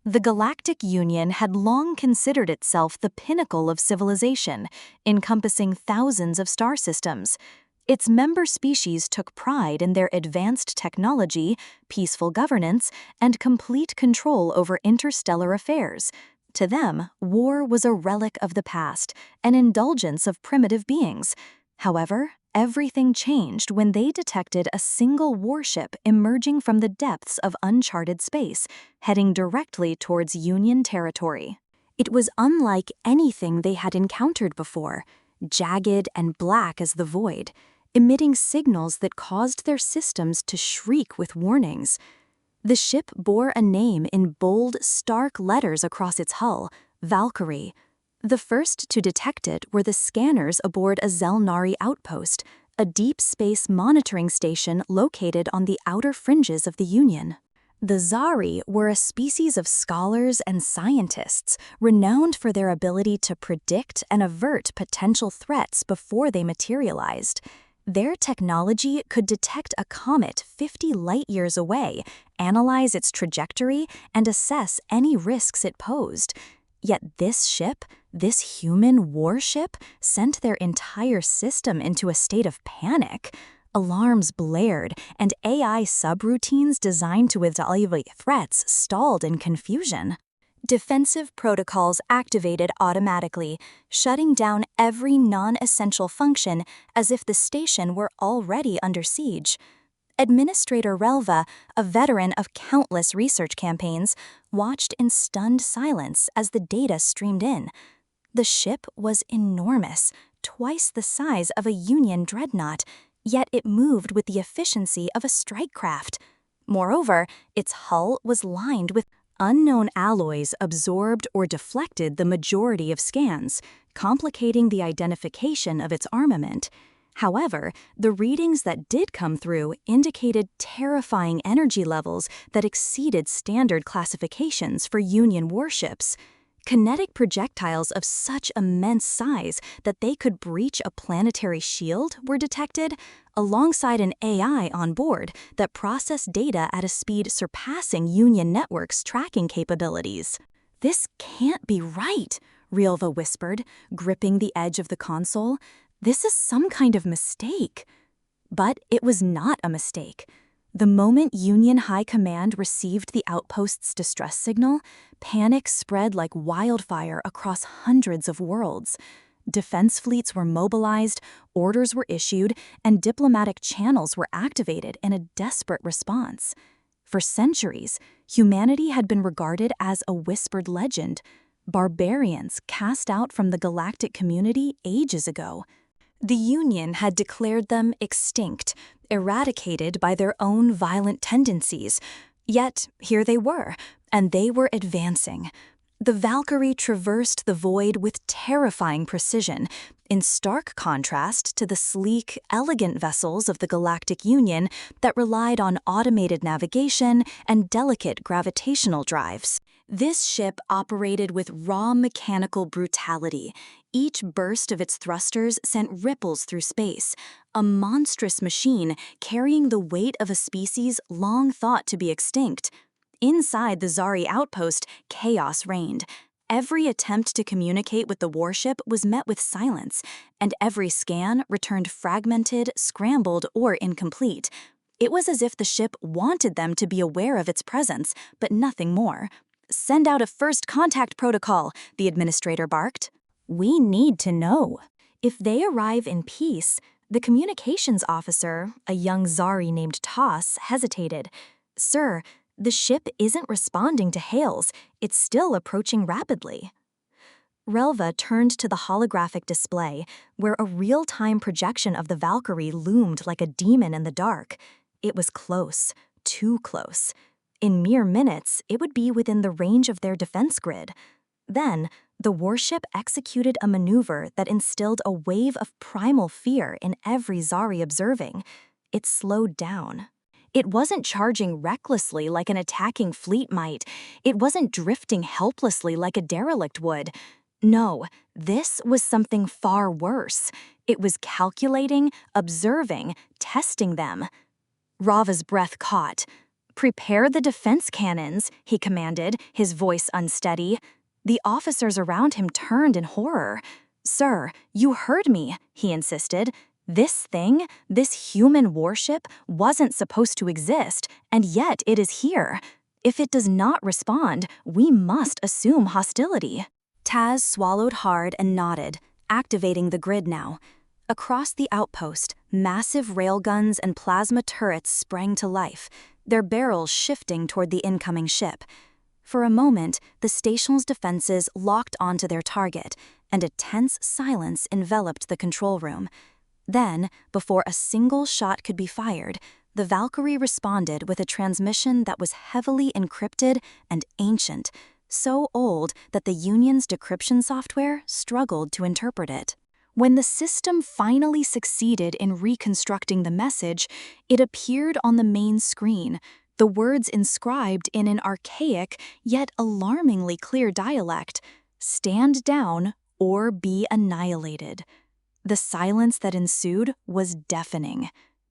The Galactic Union had long considered itself the pinnacle of civilization, encompassing thousands of star systems. Its member species took pride in their advanced technology, peaceful governance, and complete control over interstellar affairs. To them, war was a relic of the past, an indulgence of primitive beings. However, everything changed when they detected a single warship emerging from the depths of uncharted space, heading directly towards Union territory. It was unlike anything they had encountered before, jagged and black as the void, emitting signals that caused their systems to shriek with warnings. The ship bore a name in bold, stark letters across its hull, Valkyrie. The first to detect it were the scanners aboard a Zelnari outpost, a deep space monitoring station located on the outer fringes of the Union. The Zari were a species of scholars and scientists renowned for their ability to predict and avert potential threats before they materialized. Their technology could detect a comet 50 light-years away, analyze its trajectory, and assess any risks it posed. Yet this ship, this human warship, sent their entire system into a state of panic. Alarms blared, and AI subroutines designed to evaluate threats stalled in confusion. Defensive protocols activated automatically, shutting down every non-essential function as if the station were already under siege. Administrator Relva, a veteran of countless research campaigns, watched in stunned silence as the data streamed in. The ship was enormous, twice the size of a Union dreadnought, yet it moved with the efficiency of a strike craft. Moreover, its hull was lined with unknown alloys absorbed or deflected the majority of scans, complicating the identification of its armament. However, the readings that did come through indicated terrifying energy levels that exceeded standard classifications for Union warships. Kinetic projectiles of such immense size that they could breach a planetary shield were detected, alongside an AI on board that processed data at a speed surpassing Union networks' tracking capabilities. "This can't be right," Rilva whispered, gripping the edge of the console. "This is some kind of mistake." But it was not a mistake. The moment Union High Command received the outpost's distress signal, panic spread like wildfire across hundreds of worlds. Defense fleets were mobilized, orders were issued, and diplomatic channels were activated in a desperate response. For centuries, humanity had been regarded as a whispered legend, barbarians cast out from the galactic community ages ago. The Union had declared them extinct, eradicated by their own violent tendencies. Yet here they were, and they were advancing. The Valkyrie traversed the void with terrifying precision, in stark contrast to the sleek, elegant vessels of the Galactic Union that relied on automated navigation and delicate gravitational drives. This ship operated with raw mechanical brutality. Each burst of its thrusters sent ripples through space, a monstrous machine carrying the weight of a species long thought to be extinct. Inside the Zari outpost, chaos reigned. Every attempt to communicate with the warship was met with silence, and every scan returned fragmented, scrambled, or incomplete. It was as if the ship wanted them to be aware of its presence, but nothing more. "Send out a first contact protocol," the administrator barked. "We need to know. If they arrive in peace," the communications officer, a young Zari named Toss, hesitated. "Sir, the ship isn't responding to hails. It's still approaching rapidly." Relva turned to the holographic display, where a real-time projection of the Valkyrie loomed like a demon in the dark. It was close, too close. In mere minutes, it would be within the range of their defense grid. Then, the warship executed a maneuver that instilled a wave of primal fear in every Zari observing. It slowed down. It wasn't charging recklessly like an attacking fleet might. It wasn't drifting helplessly like a derelict would. No, this was something far worse. It was calculating, observing, testing them. Rava's breath caught. "Prepare the defense cannons," he commanded, his voice unsteady. The officers around him turned in horror. "Sir, you heard me," he insisted. "This thing, this human warship, wasn't supposed to exist, and yet it is here. If it does not respond, we must assume hostility." Taz swallowed hard and nodded, activating the grid now. Across the outpost, massive railguns and plasma turrets sprang to life, their barrels shifting toward the incoming ship. For a moment, the station's defenses locked onto their target, and a tense silence enveloped the control room. Then, before a single shot could be fired, the Valkyrie responded with a transmission that was heavily encrypted and ancient, so old that the Union's decryption software struggled to interpret it. When the system finally succeeded in reconstructing the message, it appeared on the main screen, the words inscribed in an archaic yet alarmingly clear dialect: "Stand down or be annihilated." The silence that ensued was deafening.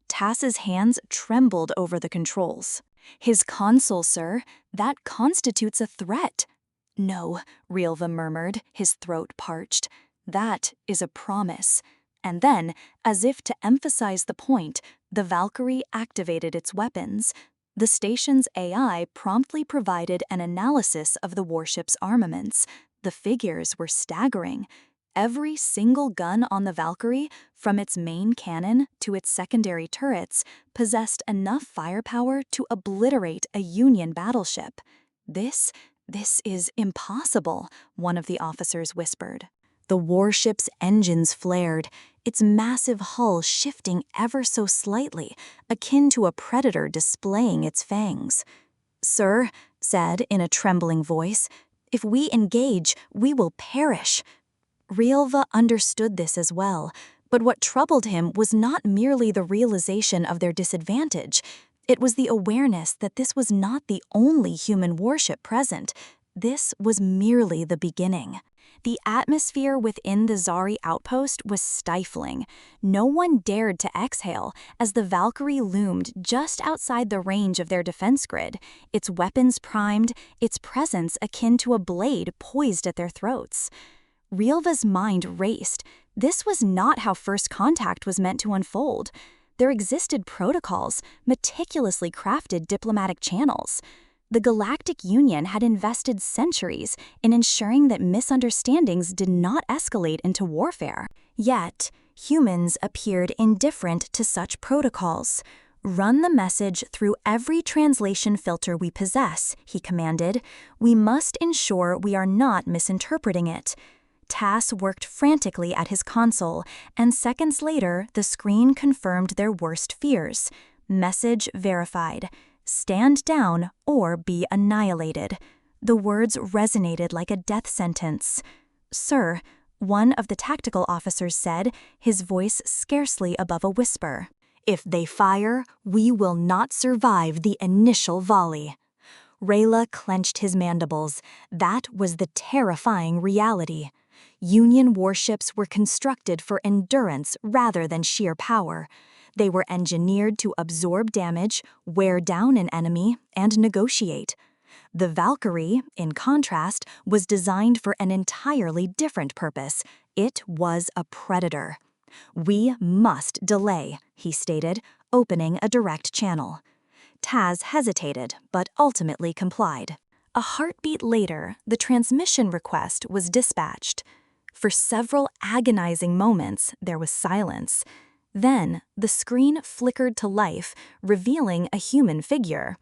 Tass's hands trembled over the controls. "His console, sir, that constitutes a threat." "No," Rilva murmured, his throat parched. "That is a promise." And then, as if to emphasize the point, the Valkyrie activated its weapons. The station's AI promptly provided an analysis of the warship's armaments. The figures were staggering. Every single gun on the Valkyrie, from its main cannon to its secondary turrets, possessed enough firepower to obliterate a Union battleship. This is impossible," one of the officers whispered. The warship's engines flared, its massive hull shifting ever so slightly, akin to a predator displaying its fangs. "Sir," said in a trembling voice, "if we engage, we will perish." Rilva understood this as well, but what troubled him was not merely the realization of their disadvantage. It was the awareness that this was not the only human warship present. This was merely the beginning. The atmosphere within the Zari outpost was stifling. No one dared to exhale as the Valkyrie loomed just outside the range of their defense grid, its weapons primed, its presence akin to a blade poised at their throats. Rilva's mind raced. This was not how first contact was meant to unfold. There existed protocols, meticulously crafted diplomatic channels. The Galactic Union had invested centuries in ensuring that misunderstandings did not escalate into warfare. Yet, humans appeared indifferent to such protocols. "Run the message through every translation filter we possess," he commanded. "We must ensure we are not misinterpreting it." Tass worked frantically at his console, and seconds later, the screen confirmed their worst fears. Message verified. "Stand down or be annihilated." The words resonated like a death sentence. "Sir," one of the tactical officers said, his voice scarcely above a whisper, "if they fire, we will not survive the initial volley." Rayla clenched his mandibles. That was the terrifying reality. Union warships were constructed for endurance rather than sheer power. They were engineered to absorb damage, wear down an enemy, and negotiate. The Valkyrie, in contrast, was designed for an entirely different purpose. It was a predator. "We must delay," he stated, opening a direct channel. Taz hesitated, but ultimately complied. A heartbeat later, the transmission request was dispatched. For several agonizing moments, there was silence. Then, the screen flickered to life, revealing a human figure.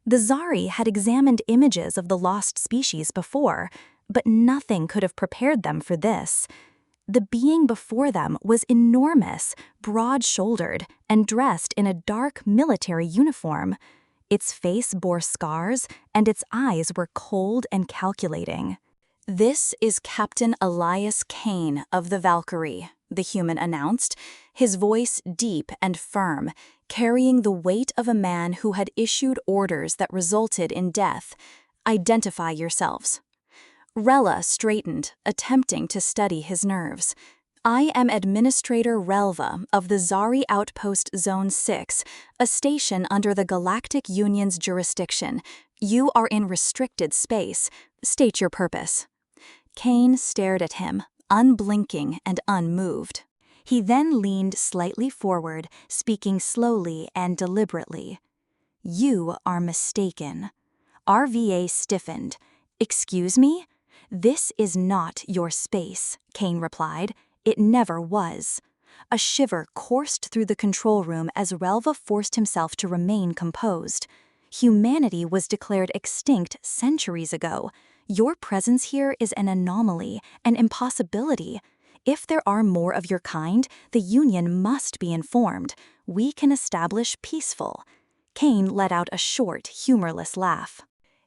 The Zari had examined images of the lost species before, but nothing could have prepared them for this. The being before them was enormous, broad-shouldered, and dressed in a dark military uniform. Its face bore scars, and its eyes were cold and calculating. "This is Captain Elias Kane of the Valkyrie," the human announced, his voice deep and firm, carrying the weight of a man who had issued orders that resulted in death. "Identify yourselves." Rella straightened, attempting to steady his nerves. I am Administrator Relva of the Zari Outpost Zone 6, a station under the Galactic Union's jurisdiction. You are in restricted space. State your purpose." Kane stared at him, unblinking and unmoved. He then leaned slightly forward, speaking slowly and deliberately. "You are mistaken." RVA stiffened. "Excuse me? This is not your space," Kane replied. "It never was." A shiver coursed through the control room as Relva forced himself to remain composed. Humanity was declared extinct centuries ago. Your presence here is an anomaly, an impossibility. If there are more of your kind, the Union must be informed. We can establish peaceful. Kane let out a short, humorless laugh.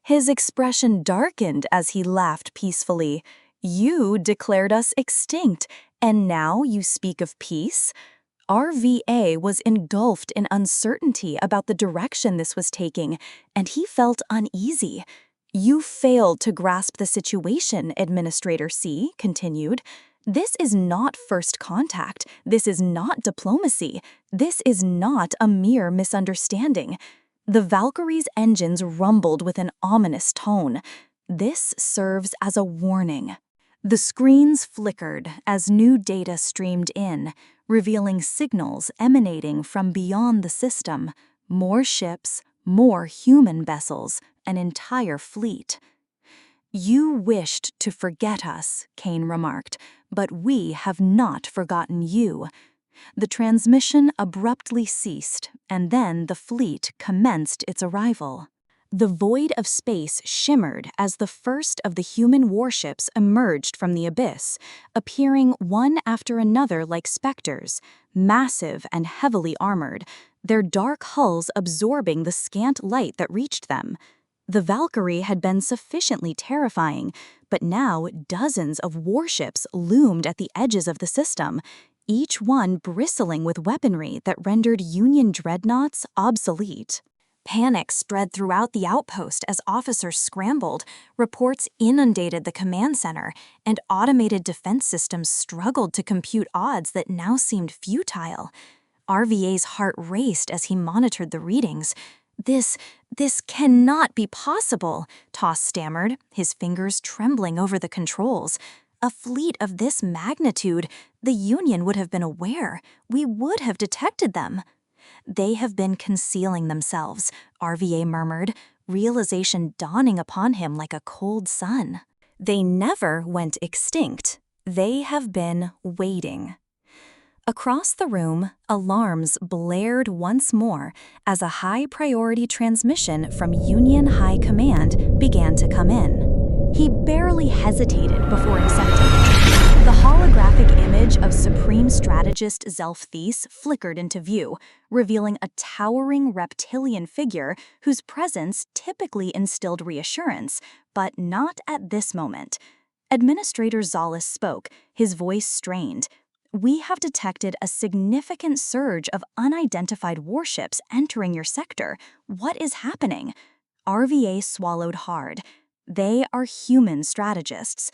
His expression darkened as he laughed peacefully. "You declared us extinct, and now you speak of peace?" RVA was engulfed in uncertainty about the direction this was taking, and he felt uneasy. "You failed to grasp the situation," Administrator C continued. "This is not first contact. This is not diplomacy. This is not a mere misunderstanding." The Valkyrie's engines rumbled with an ominous tone. "This serves as a warning." The screens flickered as new data streamed in, revealing signals emanating from beyond the system. More ships, more human vessels, an entire fleet. "You wished to forget us," Kane remarked, "but we have not forgotten you." The transmission abruptly ceased, and then the fleet commenced its arrival. The void of space shimmered as the first of the human warships emerged from the abyss, appearing one after another like specters, massive and heavily armored, their dark hulls absorbing the scant light that reached them. The Valkyrie had been sufficiently terrifying, but now dozens of warships loomed at the edges of the system, each one bristling with weaponry that rendered Union dreadnoughts obsolete. Panic spread throughout the outpost as officers scrambled, reports inundated the command center, and automated defense systems struggled to compute odds that now seemed futile. RVA's heart raced as he monitored the readings. This cannot be possible," Toss stammered, his fingers trembling over the controls. "A fleet of this magnitude, the Union would have been aware. We would have detected them." "They have been concealing themselves," RVA murmured, realization dawning upon him like a cold sun. "They never went extinct. They have been waiting." Across the room, alarms blared once more as a high-priority transmission from Union High Command began to come in. He barely hesitated before accepting it. The holographic image of Supreme Strategist Zelfthis flickered into view, revealing a towering reptilian figure whose presence typically instilled reassurance, but not at this moment. Administrator Zalis spoke, his voice strained. "We have detected a significant surge of unidentified warships entering your sector. What is happening?" RVA swallowed hard. "They are human strategists."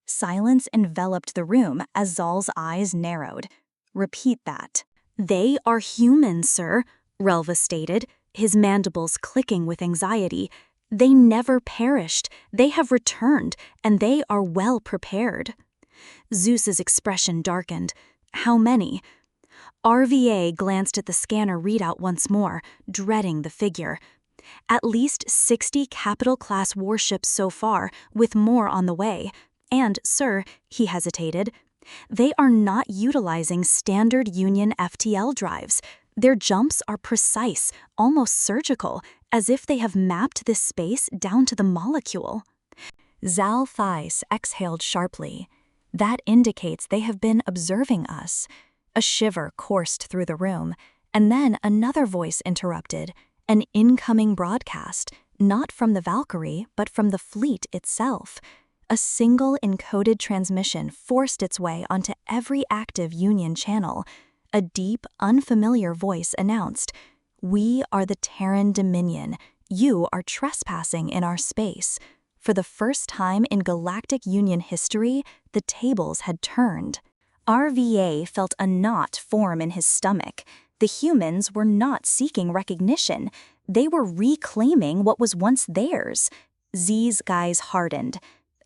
Silence enveloped the room as Zal's eyes narrowed. "Repeat that." "They are human, sir," Relva stated, his mandibles clicking with anxiety. "They never perished. They have returned, and they are well prepared." Zeus's expression darkened. "How many?" RVA glanced at the scanner readout once more, dreading the figure. "At least 60 capital-class warships so far, with more on the way. And, sir," he hesitated, "they are not utilizing standard Union FTL drives. Their jumps are precise, almost surgical, as if they have mapped this space down to the molecule." Zelfthis exhaled sharply. "That indicates they have been observing us." A shiver coursed through the room, and then another voice interrupted. An incoming broadcast, not from the Valkyrie, but from the fleet itself. A single encoded transmission forced its way onto every active Union channel. A deep, unfamiliar voice announced, "We are the Terran Dominion. You are trespassing in our space." For the first time in Galactic Union history, the tables had turned. RVA felt a knot form in his stomach. The humans were not seeking recognition. They were reclaiming what was once theirs. Z's eyes hardened.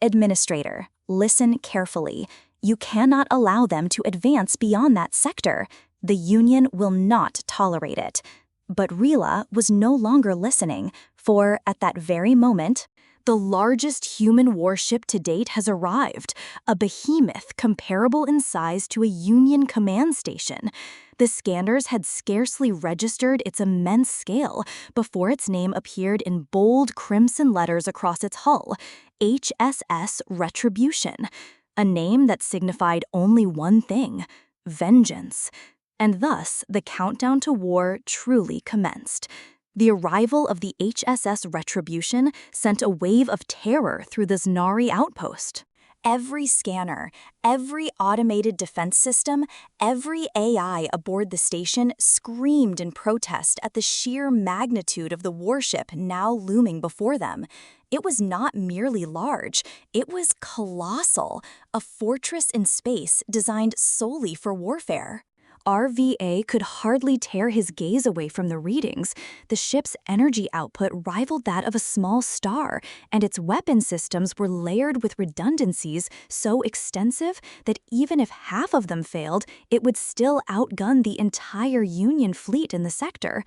Administrator, listen carefully. You cannot allow them to advance beyond that sector. The Union will not tolerate it. But Rila was no longer listening, for at that very moment, the largest human warship to date has arrived, a behemoth comparable in size to a Union command station. The scanners had scarcely registered its immense scale before its name appeared in bold crimson letters across its hull, HSS Retribution, a name that signified only one thing: vengeance. And thus, the countdown to war truly commenced. The arrival of the HSS Retribution sent a wave of terror through the Znari outpost. Every scanner, every automated defense system, every AI aboard the station screamed in protest at the sheer magnitude of the warship now looming before them. It was not merely large, it was colossal, a fortress in space designed solely for warfare. RVA could hardly tear his gaze away from the readings. The ship's energy output rivaled that of a small star, and its weapon systems were layered with redundancies so extensive that even if half of them failed, it would still outgun the entire Union fleet in the sector.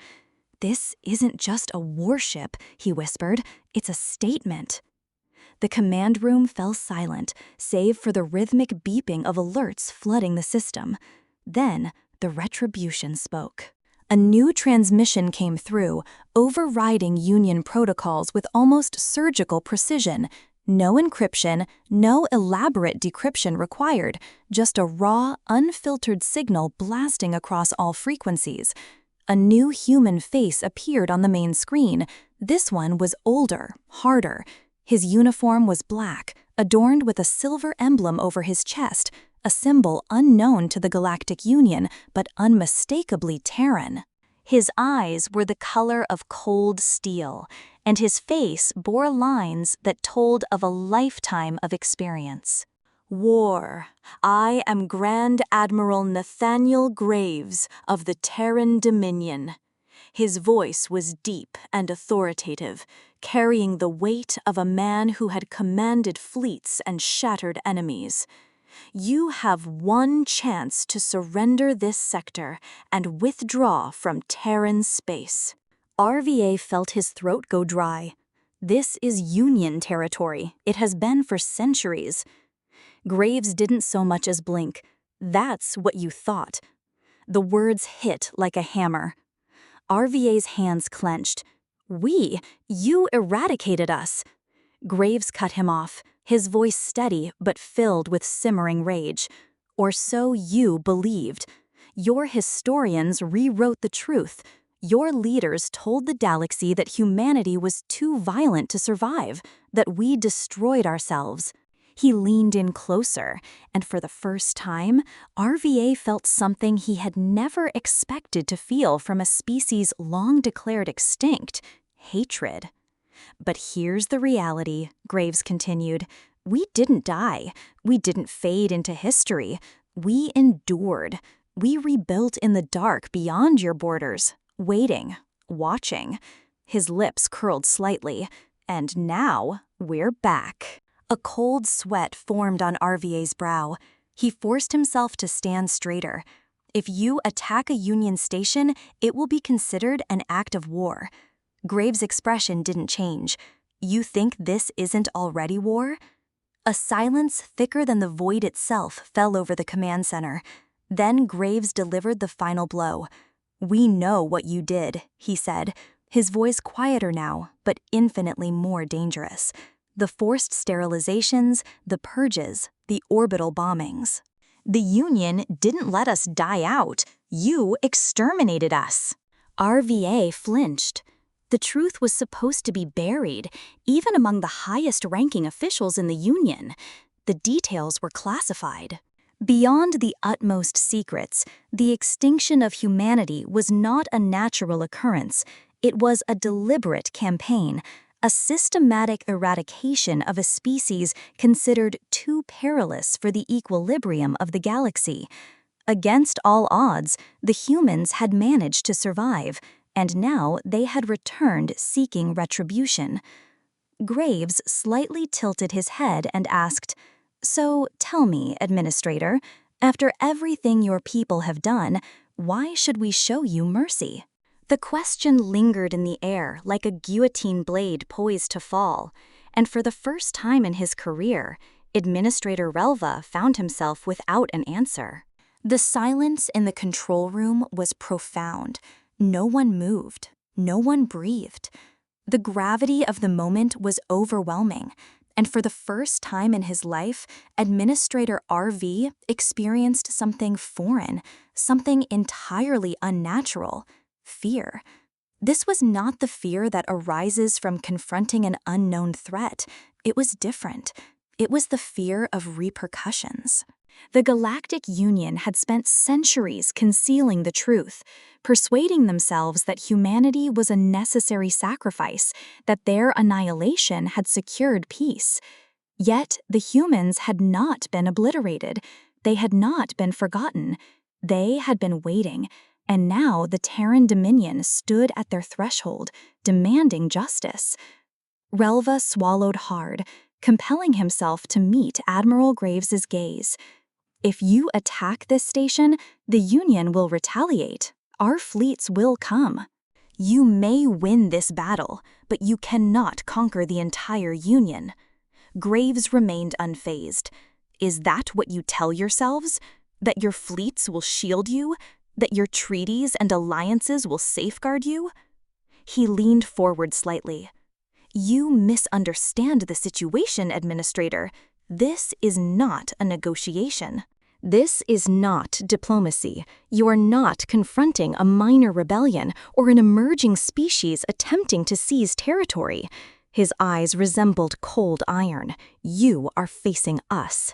"This isn't just a warship," he whispered. "It's a statement." The command room fell silent, save for the rhythmic beeping of alerts flooding the system. Then, the Retribution spoke. A new transmission came through, overriding Union protocols with almost surgical precision. No encryption, no elaborate decryption required, just a raw, unfiltered signal blasting across all frequencies. A new human face appeared on the main screen. This one was older, harder. His uniform was black, adorned with a silver emblem over his chest, a symbol unknown to the Galactic Union, but unmistakably Terran. His eyes were the color of cold steel, and his face bore lines that told of a lifetime of experience. "War. I am Grand Admiral Nathaniel Graves of the Terran Dominion." His voice was deep and authoritative, carrying the weight of a man who had commanded fleets and shattered enemies. "You have one chance to surrender this sector and withdraw from Terran space." RVA felt his throat go dry. This is Union territory. It has been for centuries. Graves didn't so much as blink. "That's what you thought." The words hit like a hammer. RVA's hands clenched. You eradicated us." Graves cut him off, his voice steady but filled with simmering rage. "Or so you believed. Your historians rewrote the truth. Your leaders told the galaxy that humanity was too violent to survive, that we destroyed ourselves." He leaned in closer, and for the first time, RVA felt something he had never expected to feel from a species long declared extinct: hatred. "But here's the reality," Graves continued. "We didn't die. We didn't fade into history. We endured. We rebuilt in the dark beyond your borders, waiting, watching." His lips curled slightly. "And now, we're back." A cold sweat formed on RVA's brow. He forced himself to stand straighter. "If you attack a Union station, it will be considered an act of war." Graves' expression didn't change. "You think this isn't already war?" A silence thicker than the void itself fell over the command center. Then Graves delivered the final blow. "We know what you did," he said, his voice quieter now, but infinitely more dangerous. "The forced sterilizations, the purges, the orbital bombings. The Union didn't let us die out. You exterminated us." RVA flinched. The truth was supposed to be buried, even among the highest-ranking officials in the Union. The details were classified. Beyond the utmost secrets, the extinction of humanity was not a natural occurrence. It was a deliberate campaign, a systematic eradication of a species considered too perilous for the equilibrium of the galaxy. Against all odds, the humans had managed to survive, and now they had returned seeking retribution. Graves slightly tilted his head and asked, "So tell me, Administrator, after everything your people have done, why should we show you mercy?" The question lingered in the air like a guillotine blade poised to fall, and for the first time in his career, Administrator Relva found himself without an answer. The silence in the control room was profound. No one moved. No one breathed. The gravity of the moment was overwhelming, and for the first time in his life, Administrator RV experienced something foreign, something entirely unnatural: fear. This was not the fear that arises from confronting an unknown threat. It was different. It was the fear of repercussions. The Galactic Union had spent centuries concealing the truth, persuading themselves that humanity was a necessary sacrifice, that their annihilation had secured peace. Yet the humans had not been obliterated. They had not been forgotten. They had been waiting, and now the Terran Dominion stood at their threshold, demanding justice. Relva swallowed hard, compelling himself to meet Admiral Graves's gaze. "If you attack this station, the Union will retaliate. Our fleets will come. You may win this battle, but you cannot conquer the entire Union." Graves remained unfazed. "Is that what you tell yourselves? That your fleets will shield you? That your treaties and alliances will safeguard you?" He leaned forward slightly. "You misunderstand the situation, Administrator. This is not a negotiation. This is not diplomacy. You are not confronting a minor rebellion or an emerging species attempting to seize territory." His eyes resembled cold iron. "You are facing us."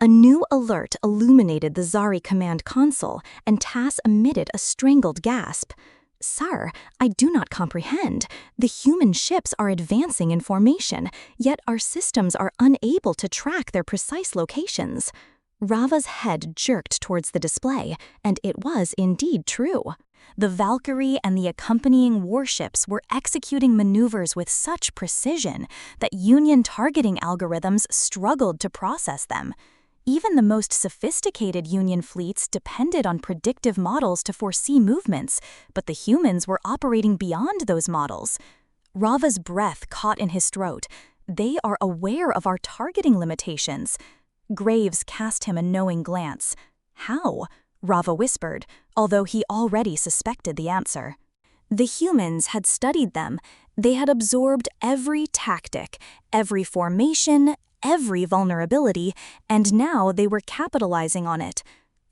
A new alert illuminated the Zari command console, and Tass emitted a strangled gasp. "Sir, I do not comprehend. The human ships are advancing in formation, yet our systems are unable to track their precise locations." Rava's head jerked towards the display, and it was indeed true. The Valkyrie and the accompanying warships were executing maneuvers with such precision that Union targeting algorithms struggled to process them. Even the most sophisticated Union fleets depended on predictive models to foresee movements, but the humans were operating beyond those models. Rava's breath caught in his throat. "They are aware of our targeting limitations." Graves cast him a knowing glance. "How?" Rava whispered, although he already suspected the answer. The humans had studied them. They had absorbed every tactic, every formation, every vulnerability, and now they were capitalizing on it.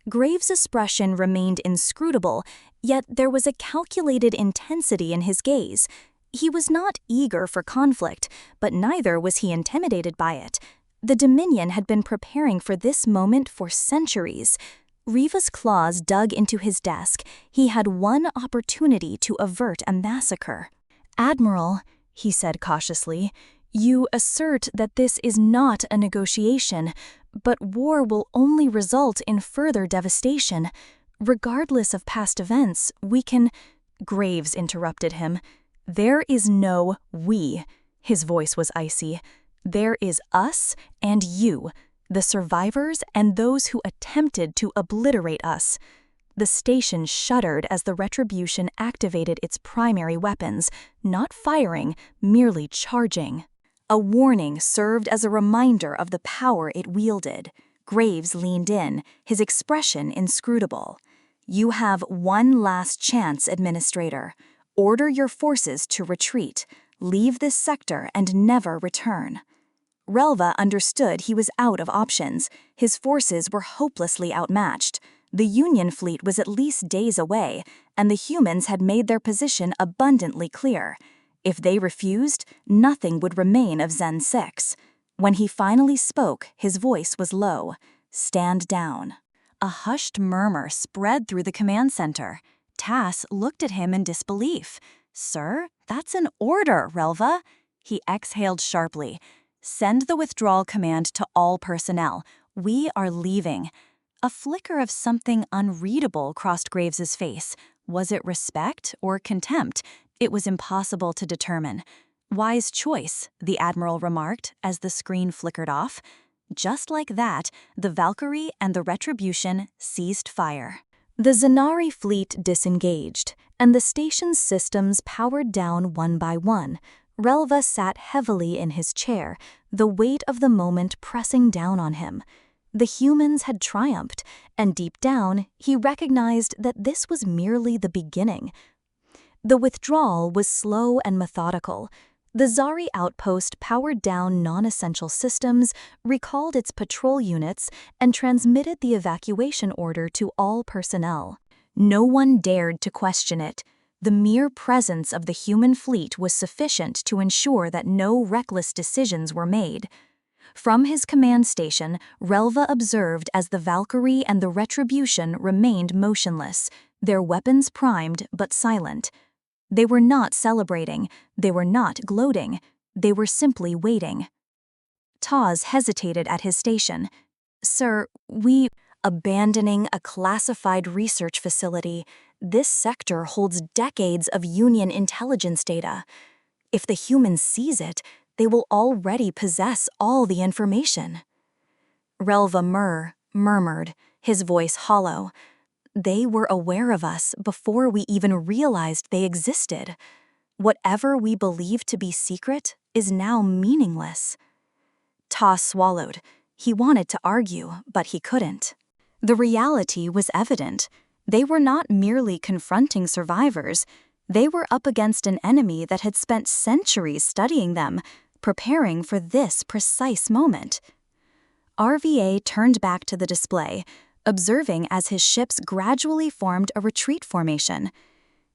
Graves' expression remained inscrutable, yet there was a calculated intensity in his gaze. He was not eager for conflict, but neither was he intimidated by it. The Dominion had been preparing for this moment for centuries. Riva's claws dug into his desk. He had one opportunity to avert a massacre. "Admiral," he said cautiously, "you assert that this is not a negotiation, but war will only result in further devastation. Regardless of past events, we can—" Graves interrupted him. "There is no we." His voice was icy. "There is us and you, the survivors and those who attempted to obliterate us." The station shuddered as the Retribution activated its primary weapons, not firing, merely charging. A warning served as a reminder of the power it wielded. Graves leaned in, his expression inscrutable. "You have one last chance, Administrator. Order your forces to retreat. Leave this sector and never return." Relva understood he was out of options. His forces were hopelessly outmatched. The Union fleet was at least days away, and the humans had made their position abundantly clear. If they refused, nothing would remain of Zen 6. When he finally spoke, his voice was low. "Stand down." A hushed murmur spread through the command center. Tass looked at him in disbelief. "Sir, that's an order, Relva." He exhaled sharply. "Send the withdrawal command to all personnel. We are leaving." A flicker of something unreadable crossed Graves's face. Was it respect or contempt? It was impossible to determine. "Wise choice," the Admiral remarked as the screen flickered off. Just like that, the Valkyrie and the Retribution ceased fire. The Zanari fleet disengaged, and the station's systems powered down one by one. Relva sat heavily in his chair, the weight of the moment pressing down on him. The humans had triumphed, and deep down, he recognized that this was merely the beginning. The withdrawal was slow and methodical. The Zari outpost powered down non-essential systems, recalled its patrol units, and transmitted the evacuation order to all personnel. No one dared to question it. The mere presence of the human fleet was sufficient to ensure that no reckless decisions were made. From his command station, Relva observed as the Valkyrie and the Retribution remained motionless, their weapons primed but silent. They were not celebrating, they were not gloating, they were simply waiting. Taz hesitated at his station. "Sir, we..." "Abandoning a classified research facility, this sector holds decades of Union intelligence data. If the human sees it, they will already possess all the information." Relva murmured, his voice hollow. "They were aware of us before we even realized they existed. Whatever we believed to be secret is now meaningless." Ta swallowed. He wanted to argue, but he couldn't. The reality was evident. They were not merely confronting survivors. They were up against an enemy that had spent centuries studying them, preparing for this precise moment. RVA turned back to the display, observing as his ships gradually formed a retreat formation.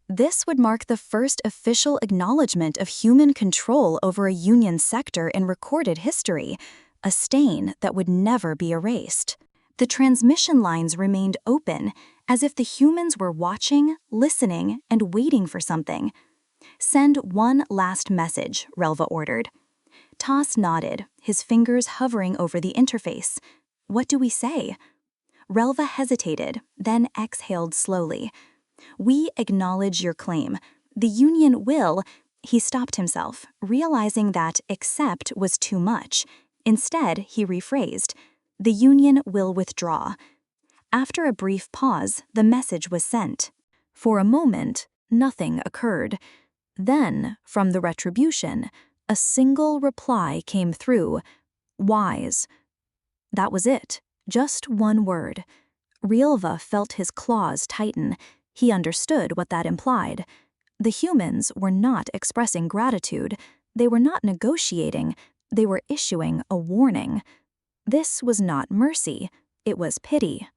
This would mark the first official acknowledgement of human control over a Union sector in recorded history, a stain that would never be erased. The transmission lines remained open, as if the humans were watching, listening, and waiting for something. "Send one last message," Relva ordered. Toss nodded, his fingers hovering over the interface. "What do we say?" Relva hesitated, then exhaled slowly. "We acknowledge your claim. The Union will..." He stopped himself, realizing that "accept" was too much. Instead, he rephrased, "The Union will withdraw." After a brief pause, the message was sent. For a moment, nothing occurred. Then, from the Retribution, a single reply came through: "Wise." That was it, just one word. Relva felt his claws tighten. He understood what that implied. The humans were not expressing gratitude. They were not negotiating. They were issuing a warning. This was not mercy. It was pity.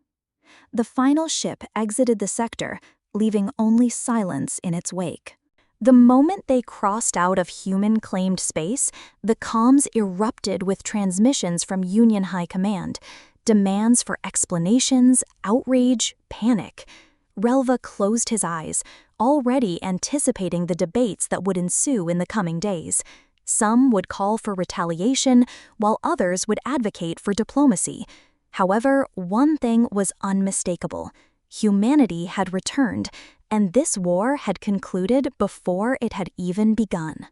The final ship exited the sector, leaving only silence in its wake. The moment they crossed out of human-claimed space, the comms erupted with transmissions from Union High Command, demands for explanations, outrage, panic. Relva closed his eyes, already anticipating the debates that would ensue in the coming days. Some would call for retaliation, while others would advocate for diplomacy. However, one thing was unmistakable. Humanity had returned, and this war had concluded before it had even begun.